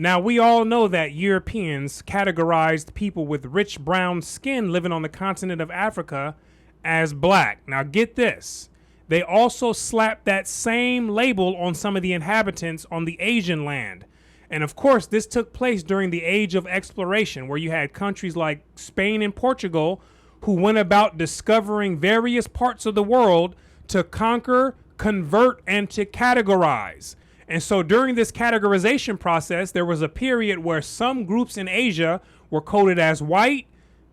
Now, we all know that Europeans categorized people with rich brown skin living on the continent of Africa as black. Now, get this. They also slapped that same label on some of the inhabitants on the Asian land. And of course, this took place during the age of exploration, where you had countries like Spain and Portugal who went about discovering various parts of the world to conquer, convert, and to categorize. And so during this categorization process, there was a period where some groups in Asia were coded as white,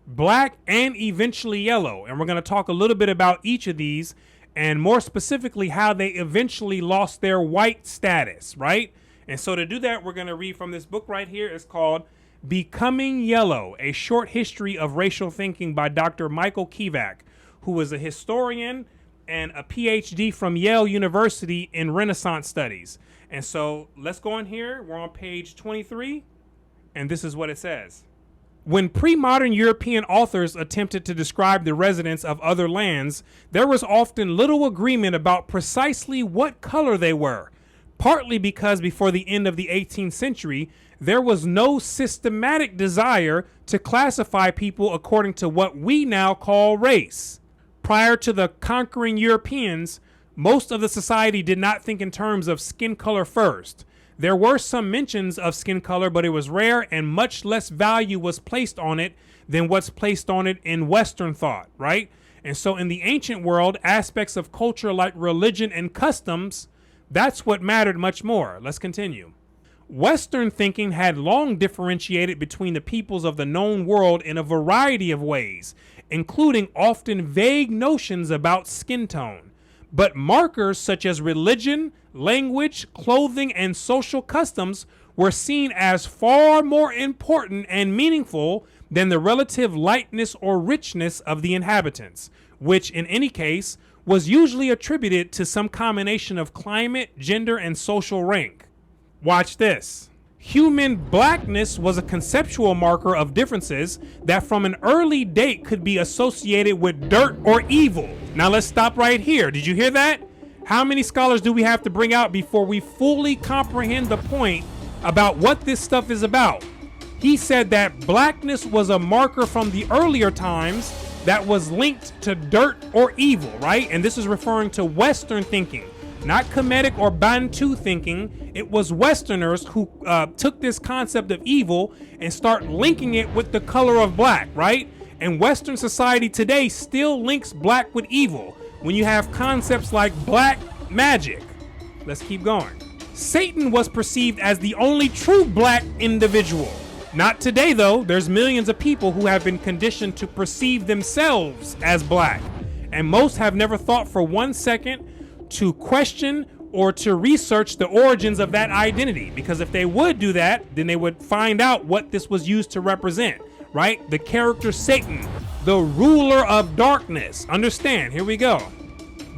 black, and eventually yellow. And we're going to talk a little bit about each of these, and more specifically how they eventually lost their white status, right? And so to do that, we're going to read from this book right here. It's called Becoming Yellow, A Short History of Racial Thinking by Dr. Mickell Keevak, who was a historian and a PhD from Yale University in Renaissance Studies. And so let's go in here. We're on page 23, and this is what it says. When pre-modern European authors attempted to describe the residents of other lands, there was often little agreement about precisely what color they were, partly because before the end of the 18th century, there was no systematic desire to classify people according to what we now call race. Prior to the conquering Europeans, most of the society did not think in terms of skin color first. There were some mentions of skin color, but it was rare, and much less value was placed on it than what's placed on it in Western thought, right? And so in the ancient world, aspects of culture like religion and customs, that's what mattered much more. Let's continue. Western thinking had long differentiated between the peoples of the known world in a variety of ways, including often vague notions about skin tone. But markers such as religion, language, clothing, and social customs were seen as far more important and meaningful than the relative lightness or richness of the inhabitants, which in any case was usually attributed to some combination of climate, gender, and social rank. Watch this. Human blackness was a conceptual marker of differences that from an early date could be associated with dirt or evil. Now let's stop right here. Did you hear that? How many scholars do we have to bring out before we fully comprehend the point about what this stuff is about? He said that blackness was a marker from the earlier times that was linked to dirt or evil, right? And this is referring to Western thinking, not Kemetic or Bantu thinking. It was Westerners who took this concept of evil and start linking it with the color of black, right? And Western society today still links black with evil when you have concepts like black magic. Let's keep going. Satan was perceived as the only true black individual. Not today, though. There's millions of people who have been conditioned to perceive themselves as black, and most have never thought for 1 second to question or to research the origins of that identity, because if they would do that, then they would find out what this was used to represent, right? The character Satan, the ruler of darkness. Understand, here we go.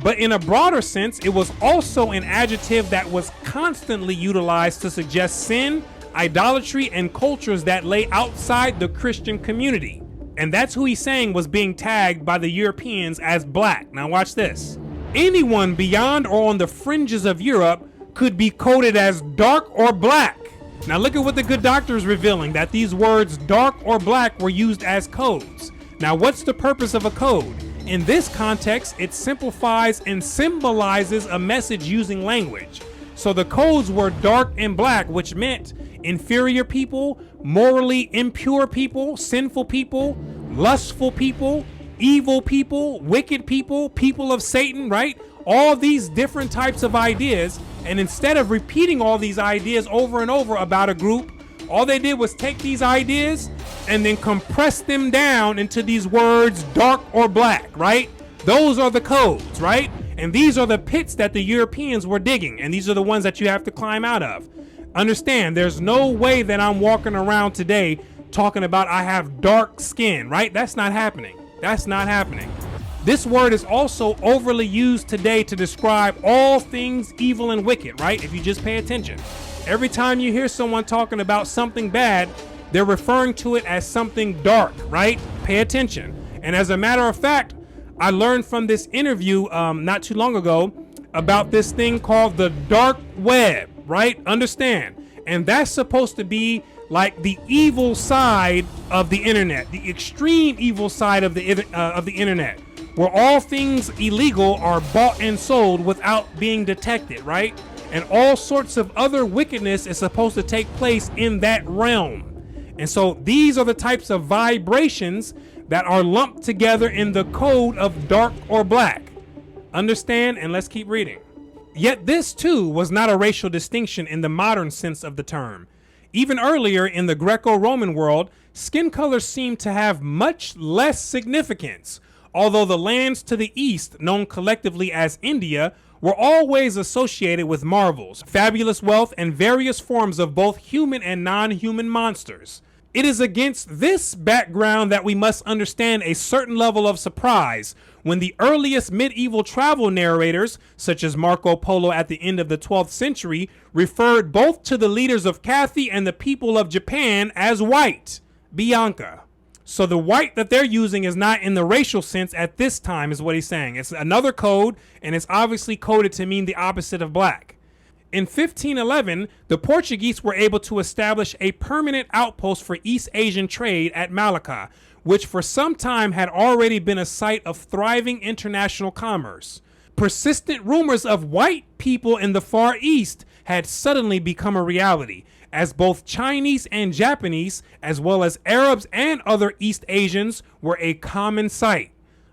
But in a broader sense, it was also an adjective that was constantly utilized to suggest sin, idolatry, and cultures that lay outside the Christian community. And that's who he's saying was being tagged by the Europeans as black. Now watch this. Anyone beyond or on the fringes of Europe could be coded as dark or black. Now look at what the good doctor is revealing, that these words dark or black were used as codes. Now what's the purpose of a code? In this context, it simplifies and symbolizes a message using language. So the codes were dark and black, which meant inferior people, morally impure people, sinful people, lustful people, evil people, wicked people, people of Satan, right? All these different types of ideas. And instead of repeating all these ideas over and over about a group, all they did was take these ideas and then compress them down into these words dark or black, right? Those are the codes, right? And these are the pits that the Europeans were digging. And these are the ones that you have to climb out of. Understand, there's no way that I'm walking around today talking about I have dark skin, right? That's not happening. That's not happening. This word is also overly used today to describe all things evil and wicked, right? If you just pay attention. Every time you hear someone talking about something bad, they're referring to it as something dark, right? Pay attention. And as a matter of fact, I learned from this interview not too long ago about this thing called the dark web, right? Understand. And that's supposed to be like the evil side of the internet, the extreme evil side of the internet, where all things illegal are bought and sold without being detected, right? And all sorts of other wickedness is supposed to take place in that realm. And so these are the types of vibrations that are lumped together in the code of dark or black. Understand? And let's keep reading. Yet this too was not a racial distinction in the modern sense of the term. Even earlier in the Greco-Roman world, skin color seemed to have much less significance, although the lands to the east, known collectively as India, were always associated with marvels, fabulous wealth, and various forms of both human and non-human monsters. It is against this background that we must understand a certain level of surprise when the earliest medieval travel narrators, such as Marco Polo at the end of the 12th century, referred both to the leaders of Cathay and the people of Japan as white, Bianca. So the white that they're using is not in the racial sense at this time, is what he's saying. It's another code, and it's obviously coded to mean the opposite of black. In 1511, the Portuguese were able to establish a permanent outpost for East Asian trade at Malacca, which for some time had already been a site of thriving international commerce. Persistent rumors of white people in the Far East had suddenly become a reality, as both Chinese and Japanese, as well as Arabs and other East Asians, were a common sight.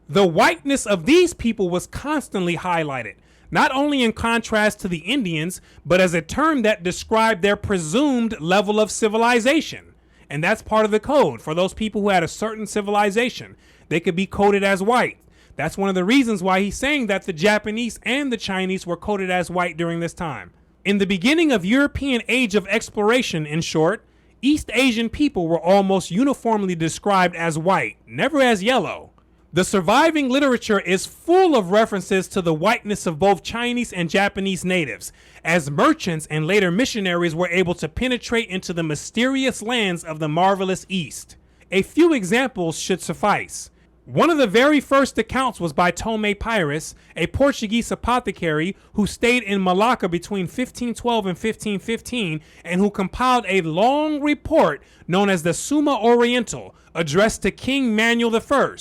The whiteness of these people was constantly highlighted, not only in contrast to the Indians, but as a term that described their presumed level of civilization. And that's part of the code. For those people who had a certain civilization, they could be coded as white. That's one of the reasons why he's saying that the Japanese and the Chinese were coded as white during this time. In the beginning of European age of exploration, in short, East Asian people were almost uniformly described as white, never as yellow. The surviving literature is full of references to the whiteness of both Chinese and Japanese natives, as merchants and later missionaries were able to penetrate into the mysterious lands of the marvelous East. A few examples should suffice. One of the very first accounts was by Tomé Pires, a Portuguese apothecary who stayed in Malacca between 1512 and 1515, and who compiled a long report known as the Summa Oriental, addressed to King Manuel I.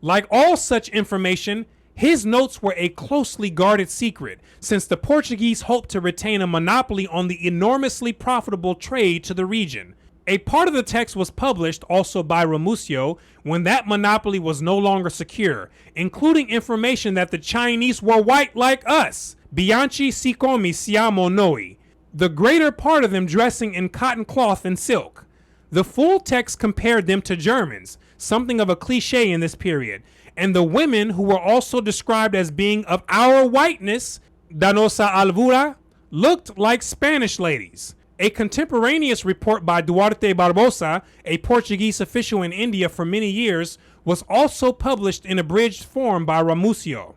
Like all such information, his notes were a closely guarded secret, since the Portuguese hoped to retain a monopoly on the enormously profitable trade to the region. A part of the text was published also by Ramusio when that monopoly was no longer secure, including information that the Chinese were white like us, bianchi sicomi siamo noi, the greater part of them dressing in cotton cloth and silk. The full text compared them to Germans, something of a cliche in this period, and the women, who were also described as being of our whiteness, danosa alvura, looked like Spanish ladies. A contemporaneous report by Duarte Barbosa, a Portuguese official in India for many years, was also published in abridged form by Ramusio.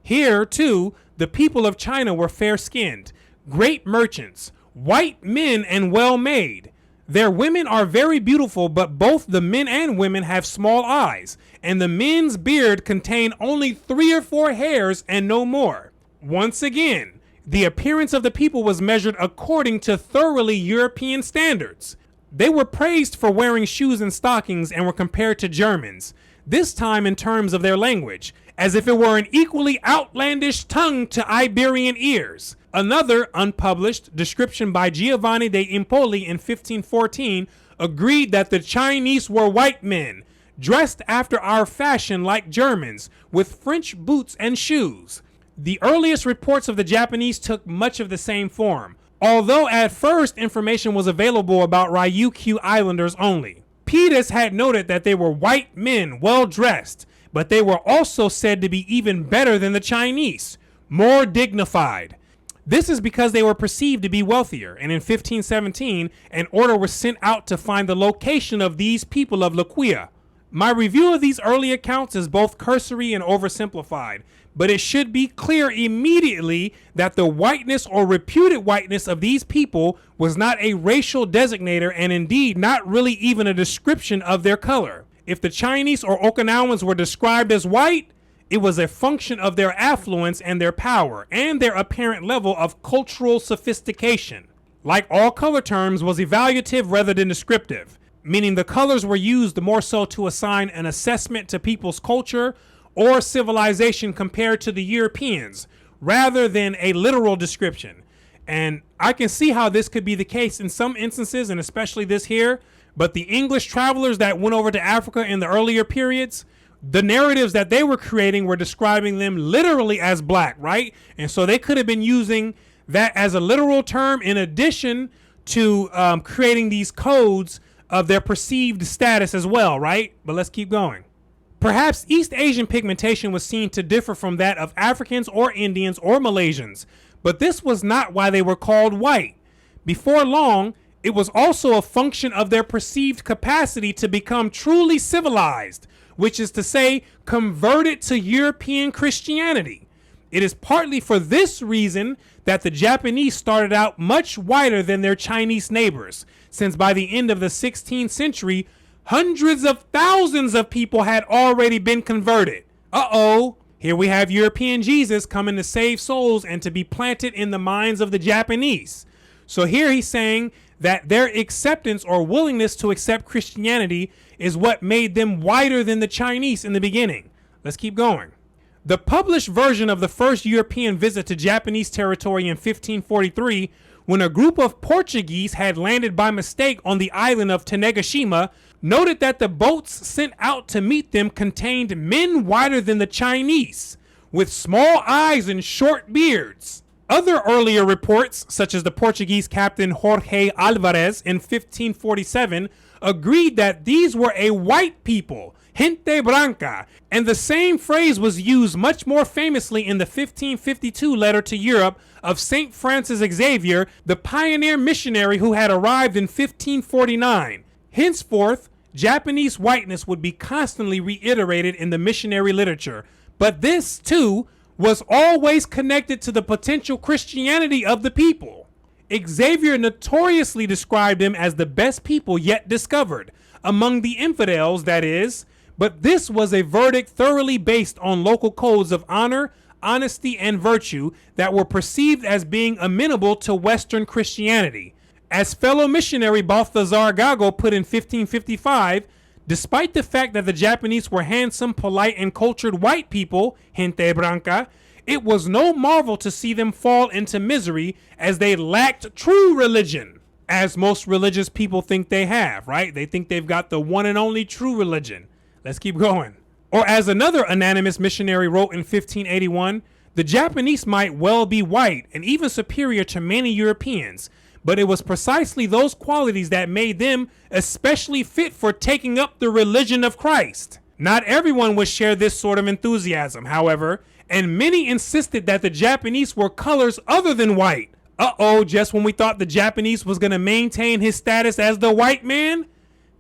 Here, too, the people of China were fair-skinned, great merchants, white men, and well-made. Their women are very beautiful, but both the men and women have small eyes, and the men's beard contained only 3 or 4 hairs and no more. Once again, the appearance of the people was measured according to thoroughly European standards. They were praised for wearing shoes and stockings and were compared to Germans, this time in terms of their language, as if it were an equally outlandish tongue to Iberian ears. Another unpublished description by Giovanni de Impoli in 1514 agreed that the Chinese were white men, dressed after our fashion like Germans, with French boots and shoes. The earliest reports of the Japanese took much of the same form, although at first information was available about Ryukyu Islanders only. Peters had noted that they were white men, well dressed, but they were also said to be even better than the Chinese, more dignified. This is because they were perceived to be wealthier, and in 1517, an order was sent out to find the location of these people of Laquia. My review of these early accounts is both cursory and oversimplified, but it should be clear immediately that the whiteness or reputed whiteness of these people was not a racial designator, and indeed not really even a description of their color. If the Chinese or Okinawans were described as white, it was a function of their affluence and their power and their apparent level of cultural sophistication. like all color terms, was evaluative rather than descriptive, meaning the colors were used more so to assign an assessment to people's culture or civilization compared to the Europeans, rather than a literal description. And I can see how this could be the case in some instances, and especially this here. But the English travelers that went over to Africa in the earlier periods, the narratives that they were creating were describing them literally as black, right? And so they could have been using that as a literal term in addition to creating these codes of their perceived status as well, right? But let's keep going. Perhaps East Asian pigmentation was seen to differ from that of Africans or Indians or Malaysians, but this was not why they were called white. Before long, it was also a function of their perceived capacity to become truly civilized, which is to say, converted to European Christianity. It is partly for this reason that the Japanese started out much whiter than their Chinese neighbors, since by the end of the 16th century, hundreds of thousands of people had already been converted. Here we have European Jesus coming to save souls and to be planted in the minds of the Japanese. So here he's saying that their acceptance or willingness to accept Christianity is what made them whiter than the Chinese in the beginning. Let's keep going. The published version of the first European visit to Japanese territory in 1543, when a group of Portuguese had landed by mistake on the island of Tanegashima, noted that the boats sent out to meet them contained men whiter than the Chinese, with small eyes and short beards. Other earlier reports, such as the Portuguese captain Jorge Alvarez in 1547, agreed that these were a white people, gente branca, and the same phrase was used much more famously in the 1552 letter to Europe of St. Francis Xavier, the pioneer missionary who had arrived in 1549. Henceforth, Japanese whiteness would be constantly reiterated in the missionary literature, but this, too, was always connected to the potential Christianity of the people. Xavier notoriously described them as the best people yet discovered, among the infidels, that is, but this was a verdict thoroughly based on local codes of honor, honesty, and virtue that were perceived as being amenable to Western Christianity. As fellow missionary Balthazar Gago put in 1555, despite the fact that the Japanese were handsome, polite, and cultured white people, gente branca, it was no marvel to see them fall into misery as they lacked true religion, as most religious people think they have, right? They think they've got the one and only true religion. Let's keep going. Or as another anonymous missionary wrote in 1581, the Japanese might well be white and even superior to many Europeans, but it was precisely those qualities that made them especially fit for taking up the religion of Christ. Not everyone would share this sort of enthusiasm, however, and many insisted that the Japanese were colors other than white. Just when we thought the Japanese was going to maintain his status as the white man,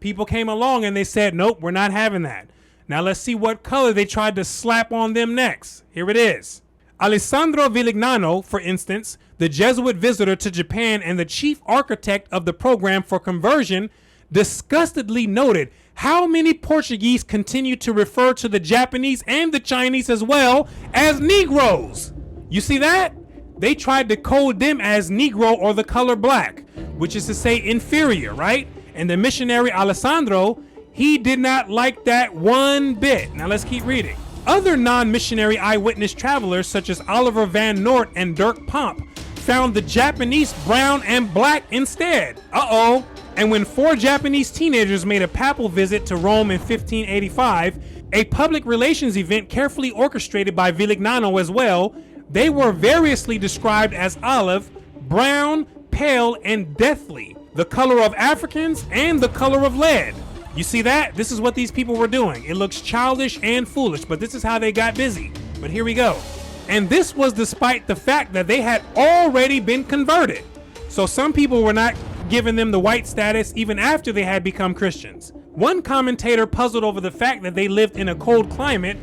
people came along and they said, nope, we're not having that. Now let's see what color they tried to slap on them next. Here it is. Alessandro Viglignano, for instance, the Jesuit visitor to Japan and the chief architect of the program for conversion, disgustedly noted how many Portuguese continue to refer to the Japanese and the Chinese as well as Negroes. You see that? They tried to code them as Negro or the color black, which is to say inferior, right? And the missionary Alessandro, he did not like that one bit. Now let's keep reading. Other non-missionary eyewitness travelers such as Oliver Van Noort and Dirk Pomp found the Japanese brown and black instead. And when 4 Japanese teenagers made a papal visit to Rome in 1585, a public relations event carefully orchestrated by Viglignano as well, they were variously described as olive, brown, pale, and deathly, the color of Africans and the color of lead. You see that? This is what these people were doing. It looks childish and foolish, but this is how they got busy. But here we go. And this was despite the fact that they had already been converted. So some people were not giving them the white status even after they had become Christians. One commentator puzzled over the fact that they lived in a cold climate.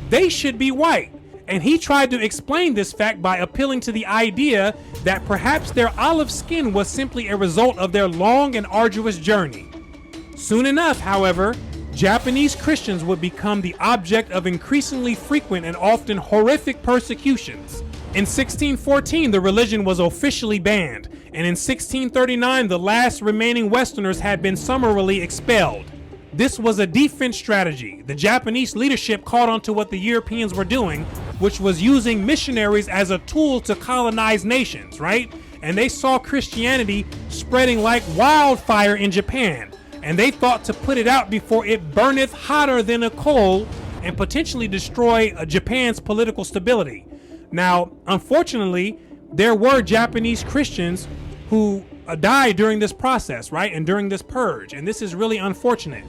They should be white. And he tried to explain this fact by appealing to the idea that perhaps their olive skin was simply a result of their long and arduous journey. Soon enough, however, Japanese Christians would become the object of increasingly frequent and often horrific persecutions. In 1614, the religion was officially banned, and in 1639, the last remaining Westerners had been summarily expelled. This was a defense strategy. The Japanese leadership caught on to what the Europeans were doing, which was using missionaries as a tool to colonize nations, right? And they saw Christianity spreading like wildfire in Japan, and they thought to put it out before it burneth hotter than a coal and potentially destroy Japan's political stability. Now, unfortunately, there were Japanese Christians who died during this process, right? And during this purge, and this is really unfortunate.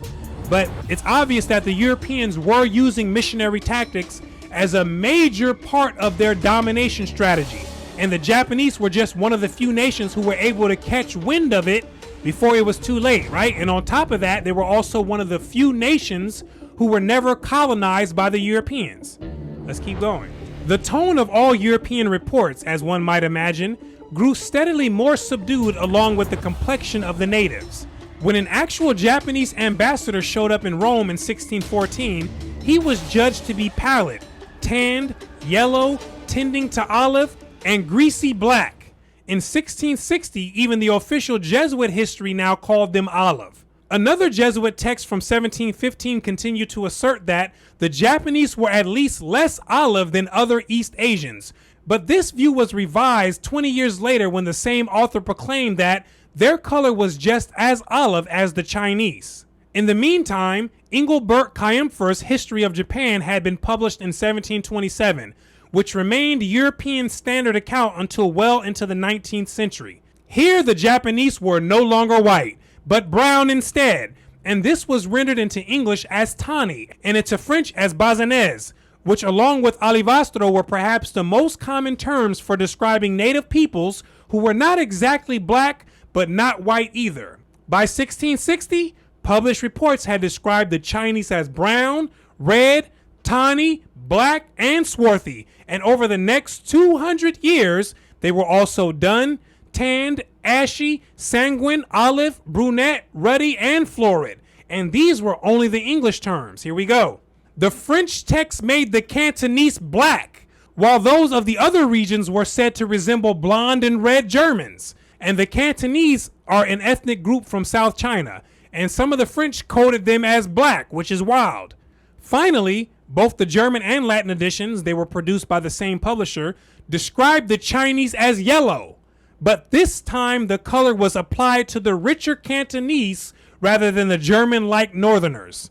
But it's obvious that the Europeans were using missionary tactics as a major part of their domination strategy. And the Japanese were just one of the few nations who were able to catch wind of it before it was too late, right? And on top of that, they were also one of the few nations who were never colonized by the Europeans. Let's keep going. The tone of all European reports, as one might imagine, grew steadily more subdued along with the complexion of the natives. When an actual Japanese ambassador showed up in Rome in 1614, he was judged to be pallid, tanned, yellow, tending to olive, and greasy black. In 1660, even the official Jesuit history now called them olive. Another Jesuit text from 1715 continued to assert that the Japanese were at least less olive than other East Asians, but this view was revised 20 years later when the same author proclaimed that their color was just as olive as the Chinese. In the meantime, Engelbert Kempfer's History of Japan had been published in 1727, which remained European standard account until well into the 19th century. Here the Japanese were no longer white, but brown instead, and this was rendered into English as tawny and into French as basanez, which along with alivastro were perhaps the most common terms for describing native peoples who were not exactly black but not white either. By 1660, published reports had described the Chinese as brown, red, tawny, black, and swarthy, and over the next 200 years, they were also dun, tanned, ashy, sanguine, olive, brunette, ruddy, and florid. And these were only the English terms. Here we go. The French text made the Cantonese black, while those of the other regions were said to resemble blonde and red Germans. And the Cantonese are an ethnic group from South China, and some of the French coded them as black, which is wild. Finally, both the German and Latin editions, they were produced by the same publisher, described the Chinese as yellow. But this time the color was applied to the richer Cantonese rather than the German-like Northerners.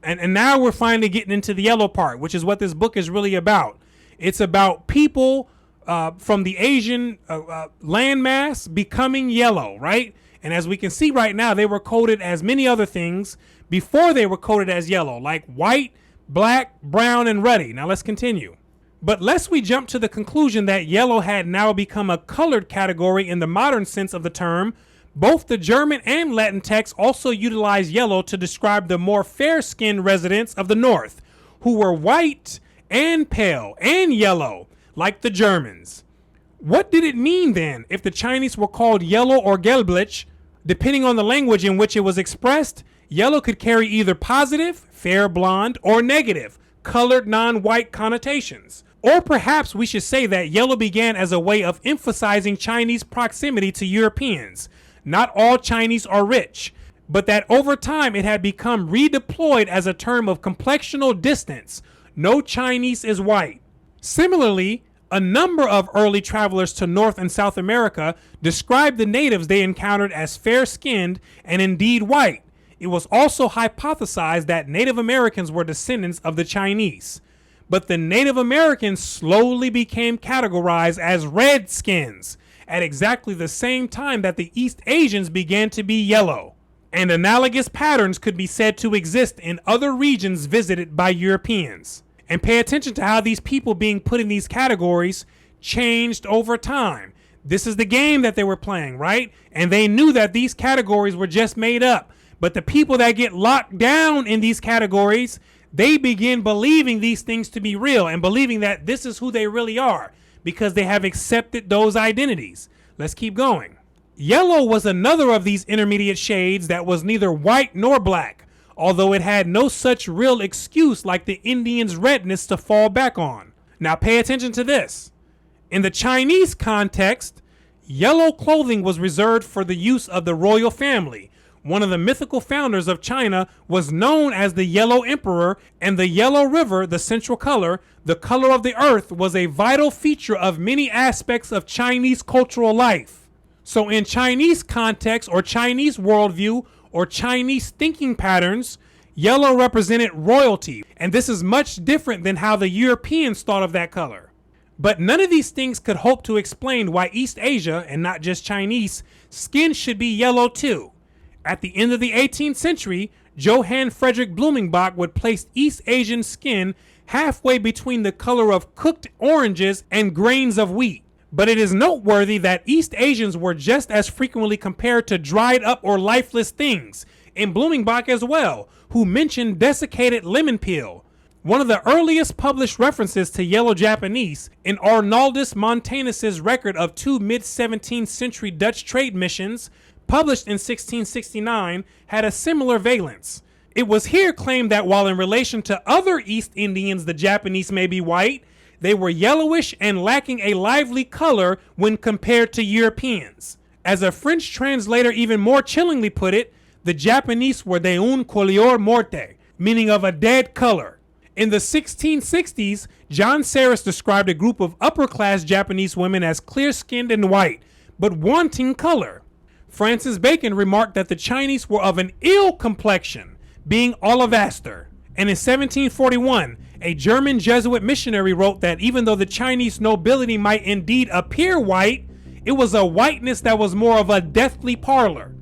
And now we're finally getting into the yellow part, which is what this book is really about. It's about people from the Asian landmass becoming yellow, right? And as we can see right now, they were coded as many other things before they were coded as yellow, like white, black, brown, and ruddy. Now let's continue. But lest we jump to the conclusion that yellow had now become a colored category in the modern sense of the term, both the German and Latin texts also utilize yellow to describe the more fair-skinned residents of the North, who were white and pale and yellow, like the Germans. What did it mean then if the Chinese were called yellow or gelblich? Depending on the language in which it was expressed, yellow could carry either positive, fair blonde, or negative, colored non-white connotations. Or perhaps we should say that yellow began as a way of emphasizing Chinese proximity to Europeans. Not all Chinese are rich, but that over time it had become redeployed as a term of complexional distance. No Chinese is white. Similarly, a number of early travelers to North and South America described the natives they encountered as fair-skinned and indeed white. It was also hypothesized that Native Americans were descendants of the Chinese. But the Native Americans slowly became categorized as redskins at exactly the same time that the East Asians began to be yellow. And analogous patterns could be said to exist in other regions visited by Europeans. And pay attention to how these people being put in these categories changed over time. This is the game that they were playing, right? And they knew that these categories were just made up. But the people that get locked down in these categories, they begin believing these things to be real and believing that this is who they really are because they have accepted those identities. Let's keep going. Yellow was another of these intermediate shades that was neither white nor black, although it had no such real excuse like the Indians' redness to fall back on. Now pay attention to this. In the Chinese context, yellow clothing was reserved for the use of the royal family. One of the mythical founders of China was known as the Yellow Emperor, and the Yellow River, the central color, the color of the earth, was a vital feature of many aspects of Chinese cultural life. So in Chinese context or Chinese worldview or Chinese thinking patterns, yellow represented royalty, and this is much different than how the Europeans thought of that color. But none of these things could hope to explain why East Asia, and not just Chinese, skin should be yellow too. At the end of the 18th century, Johann Friedrich Blumenbach would place East Asian skin halfway between the color of cooked oranges and grains of wheat. But it is noteworthy that East Asians were just as frequently compared to dried up or lifeless things, in Blumenbach as well, who mentioned desiccated lemon peel. One of the earliest published references to yellow Japanese in Arnoldus Montanus's record of 2 mid-17th century Dutch trade missions, published in 1669, had a similar valence. It was here claimed that while in relation to other East Indians the Japanese may be white, they were yellowish and lacking a lively color when compared to Europeans. As a French translator even more chillingly put it, the Japanese were de un couleur morte, meaning of a dead color. In the 1660s, John Serres described a group of upper-class Japanese women as clear-skinned and white, but wanting color. Francis Bacon remarked that the Chinese were of an ill complexion, being olivaster. And in 1741, a German Jesuit missionary wrote that even though the Chinese nobility might indeed appear white, it was a whiteness that was more of a deathly pallor.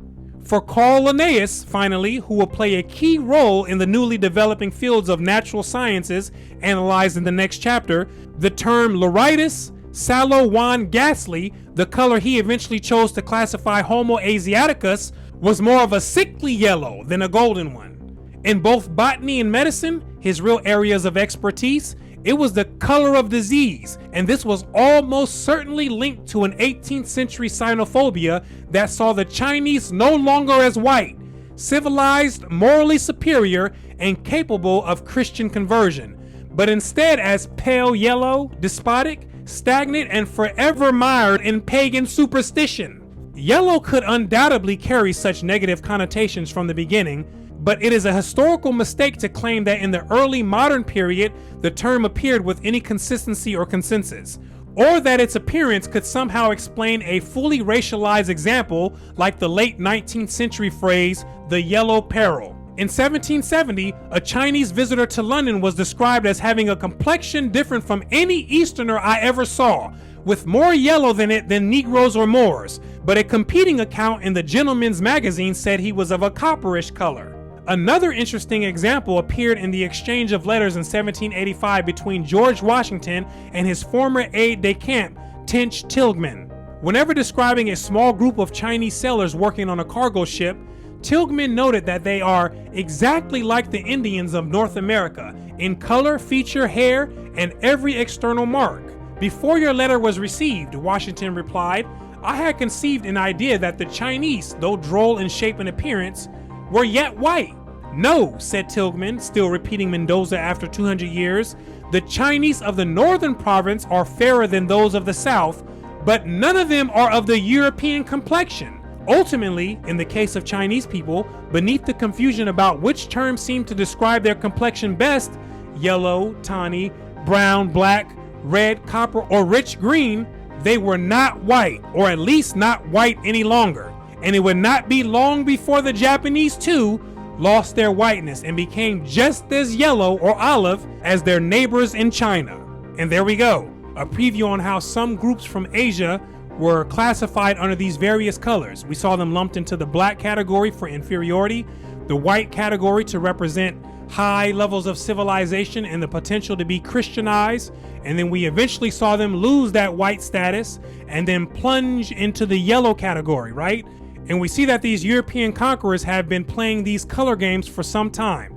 For Carl Linnaeus, finally, who will play a key role in the newly developing fields of natural sciences analyzed in the next chapter, the term Luritis, sallow wan ghastly, the color he eventually chose to classify Homo asiaticus, was more of a sickly yellow than a golden one. In both botany and medicine, his real areas of expertise, it was the color of disease, and this was almost certainly linked to an 18th century xenophobia that saw the Chinese no longer as white, civilized, morally superior, and capable of Christian conversion, but instead as pale yellow, despotic, stagnant, and forever mired in pagan superstition. Yellow could undoubtedly carry such negative connotations from the beginning, but it is a historical mistake to claim that in the early modern period the term appeared with any consistency or consensus, or that its appearance could somehow explain a fully racialized example like the late 19th century phrase, the yellow peril. In 1770, a Chinese visitor to London was described as having a complexion different from any Easterner I ever saw, with more yellow than it than Negroes or Moors, but a competing account in the Gentleman's Magazine said he was of a copperish color. Another interesting example appeared in the exchange of letters in 1785 between George Washington and his former aide-de-camp, Tench Tilghman. Whenever describing a small group of Chinese sailors working on a cargo ship, Tilghman noted that they are exactly like the Indians of North America in color, feature, hair, and every external mark. Before your letter was received, Washington replied, I had conceived an idea that the Chinese, though droll in shape and appearance, were yet white. No, said Tilghman, still repeating Mendoza after 200 years, the Chinese of the northern province are fairer than those of the south, but none of them are of the European complexion. Ultimately, in the case of Chinese people, beneath the confusion about which term seemed to describe their complexion best, yellow, tawny, brown, black, red, copper, or rich green, they were not white, or at least not white any longer. And it would not be long before the Japanese too lost their whiteness and became just as yellow or olive as their neighbors in China. And there we go, a preview on how some groups from Asia were classified under these various colors. We saw them lumped into the black category for inferiority, the white category to represent high levels of civilization and the potential to be Christianized, and then we eventually saw them lose that white status and then plunge into the yellow category, right? And we see that these European conquerors have been playing these color games for some time,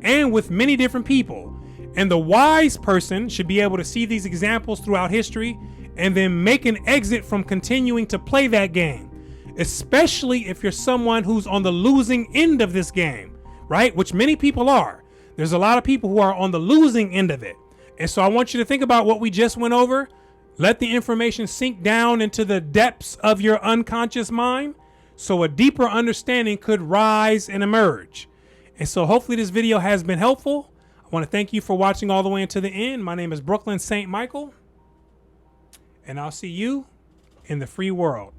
and with many different people. And the wise person should be able to see these examples throughout history and then make an exit from continuing to play that game, especially if you're someone who's on the losing end of this game, right? Which many people are. There's a lot of people who are on the losing end of it. And so I want you to think about what we just went over. Let the information sink down into the depths of your unconscious mind so a deeper understanding could rise and emerge. And so hopefully this video has been helpful. I want to thank you for watching all the way into the end. My name is Brooklyn St. Michael, and I'll see you in the free world.